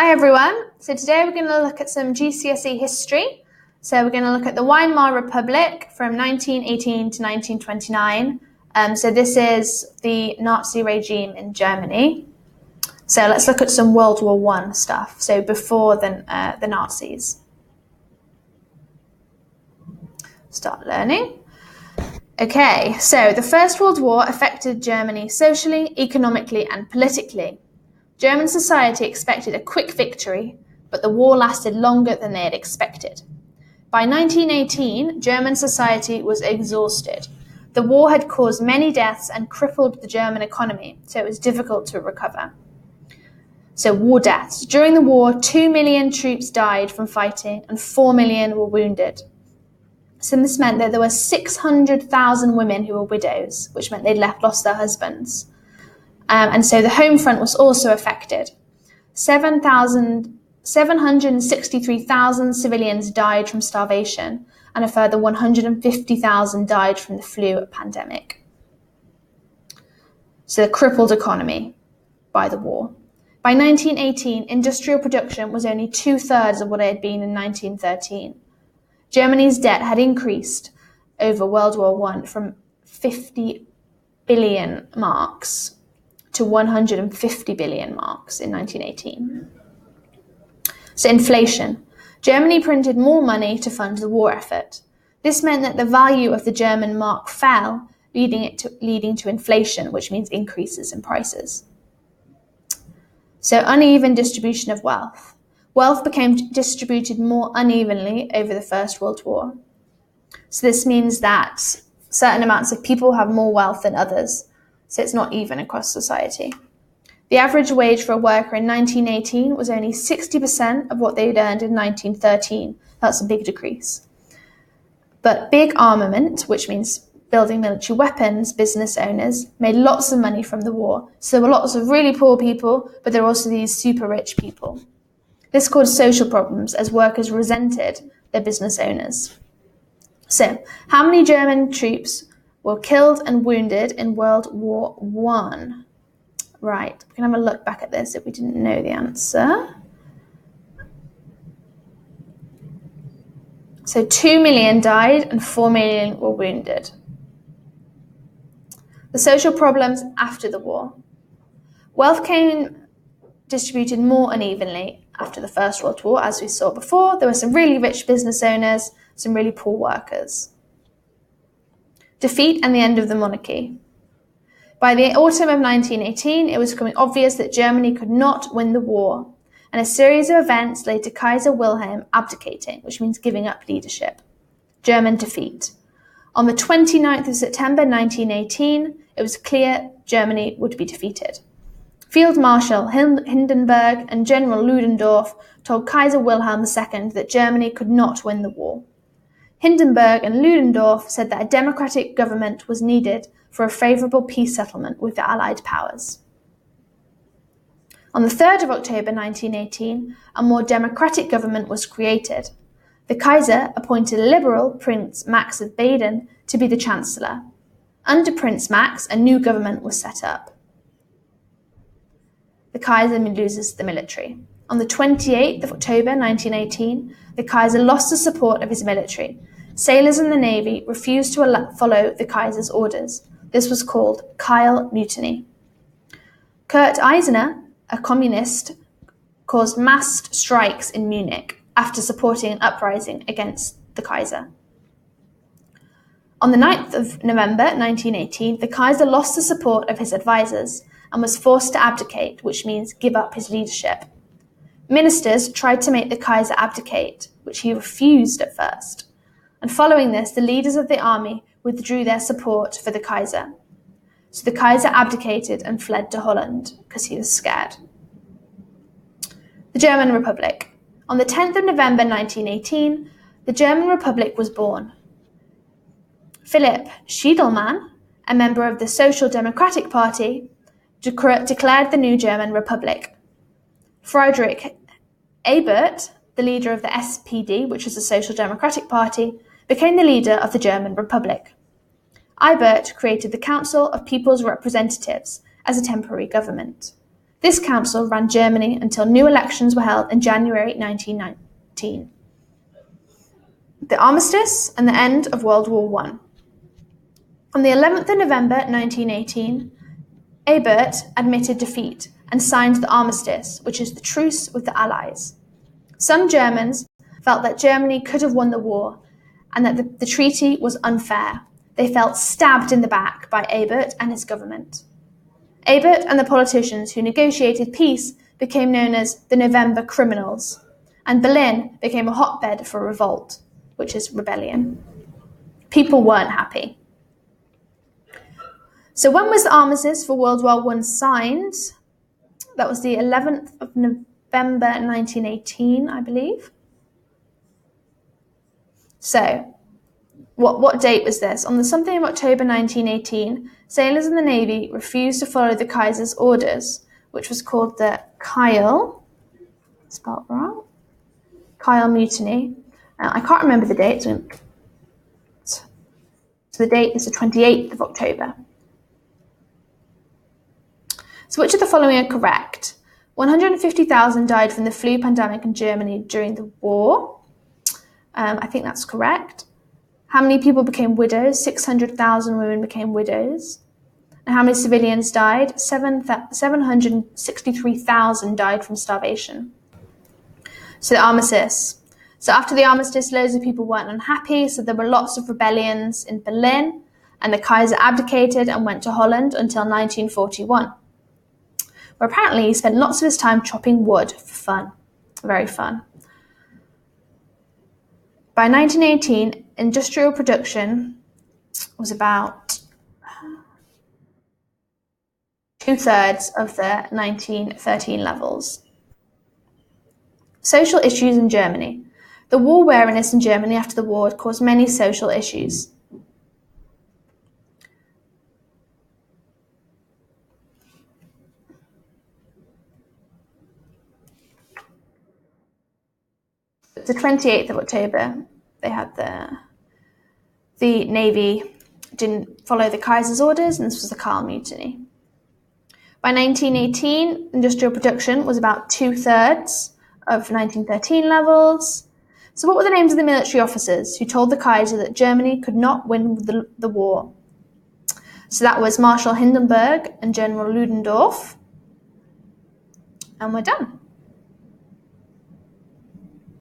Hi everyone, so today we're going to look at some GCSE history. So we're going to look at the Weimar Republic from 1918 to 1929. So this is the Nazi regime in Germany. So let's look at some World War I stuff, so before the Nazis. Start learning. Okay, so the First World War affected Germany socially, economically and politically. German society expected a quick victory, but the war lasted longer than they had expected. By 1918, German society was exhausted. The war had caused many deaths and crippled the German economy, so it was difficult to recover. So war deaths. During the war, 2 million troops died from fighting and 4 million were wounded. So this meant that there were 600,000 women who were widows, which meant they'd lost their husbands. And so the home front was also affected. 763,000 civilians died from starvation, and a further 150,000 died from the flu pandemic. So the crippled economy by the war. By 1918, industrial production was only 2/3 of what it had been in 1913. Germany's debt had increased over World War I from 50 billion marks to 150 billion marks in 1918. So inflation. Germany printed more money to fund the war effort. This meant that the value of the German mark fell, leading to inflation, which means increases in prices. So uneven distribution of wealth. Wealth became distributed more unevenly over the First World War. So this means that certain amounts of people have more wealth than others. So it's not even across society. The average wage for a worker in 1918 was only 60% of what they'd earned in 1913. That's a big decrease. But big armament, which means building military weapons, business owners, made lots of money from the war. So there were lots of really poor people, but there were also these super rich people. This caused social problems as workers resented their business owners. So, how many German troops were killed and wounded in World War I? Right, we can have a look back at this if we didn't know the answer. So 2 million died and 4 million were wounded. The social problems after the war. Wealth came distributed more unevenly after the First World War, as we saw before. There were some really rich business owners, some really poor workers. Defeat and the end of the monarchy. By the autumn of 1918, it was becoming obvious that Germany could not win the war, and a series of events led to Kaiser Wilhelm abdicating, which means giving up leadership. German defeat. On the 29th of September 1918, it was clear Germany would be defeated. Field Marshal Hindenburg and General Ludendorff told Kaiser Wilhelm II that Germany could not win the war. Hindenburg and Ludendorff said that a democratic government was needed for a favourable peace settlement with the Allied powers. On the 3rd of October 1918, a more democratic government was created. The Kaiser appointed a liberal, Prince Max of Baden, to be the Chancellor. Under Prince Max, a new government was set up. The Kaiser loses the military. On the 28th of October 1918, the Kaiser lost the support of his military. Sailors in the Navy refused to follow the Kaiser's orders. This was called Kiel Mutiny. Kurt Eisner, a communist, caused mass strikes in Munich after supporting an uprising against the Kaiser. On the 9th of November 1918, the Kaiser lost the support of his advisors and was forced to abdicate, which means give up his leadership. Ministers tried to make the Kaiser abdicate, which he refused at first. And following this, the leaders of the army withdrew their support for the Kaiser. So the Kaiser abdicated and fled to Holland because he was scared. The German Republic. On the 10th of November 1918, the German Republic was born. Philipp Schiedelmann, a member of the Social Democratic Party, declared the new German Republic. Friedrich Ebert, the leader of the SPD, which was the Social Democratic Party, became the leader of the German Republic. Ebert created the Council of People's Representatives as a temporary government. This council ran Germany until new elections were held in January 1919. The Armistice and the end of World War I. On the 11th of November 1918, Ebert admitted defeat and signed the Armistice, which is the truce with the Allies. Some Germans felt that Germany could have won the war and that the treaty was unfair. They felt stabbed in the back by Ebert and his government. Ebert and the politicians who negotiated peace became known as the November Criminals, and Berlin became a hotbed for revolt, which is rebellion. People weren't happy. So when was the Armistice for World War I signed? That was the 11th of November 1918, I believe. So, what date was this? On the something of October 1918, sailors in the Navy refused to follow the Kaiser's orders, which was called the Kiel, spelled wrong, Kiel Mutiny. I can't remember the date, so the date is the 28th of October. So which of the following are correct? 150,000 died from the flu pandemic in Germany during the war. I think that's correct. How many people became widows? 600,000 women became widows. And how many civilians died? 763,000 died from starvation. So the Armistice. So after the Armistice, loads of people weren't unhappy, so there were lots of rebellions in Berlin, and the Kaiser abdicated and went to Holland until 1941, where apparently he spent lots of his time chopping wood for fun. Very fun. By 1918, industrial production was about 2/3 of the 1913 levels. Social issues in Germany. The war weariness in Germany after the war caused many social issues. The 28th of October, they had the Navy didn't follow the Kaiser's orders, and this was the Kiel Mutiny. By 1918, industrial production was about 2/3 of 1913 levels. So what were the names of the military officers who told the Kaiser that Germany could not win the war? So that was Marshal Hindenburg and General Ludendorff. And we're done.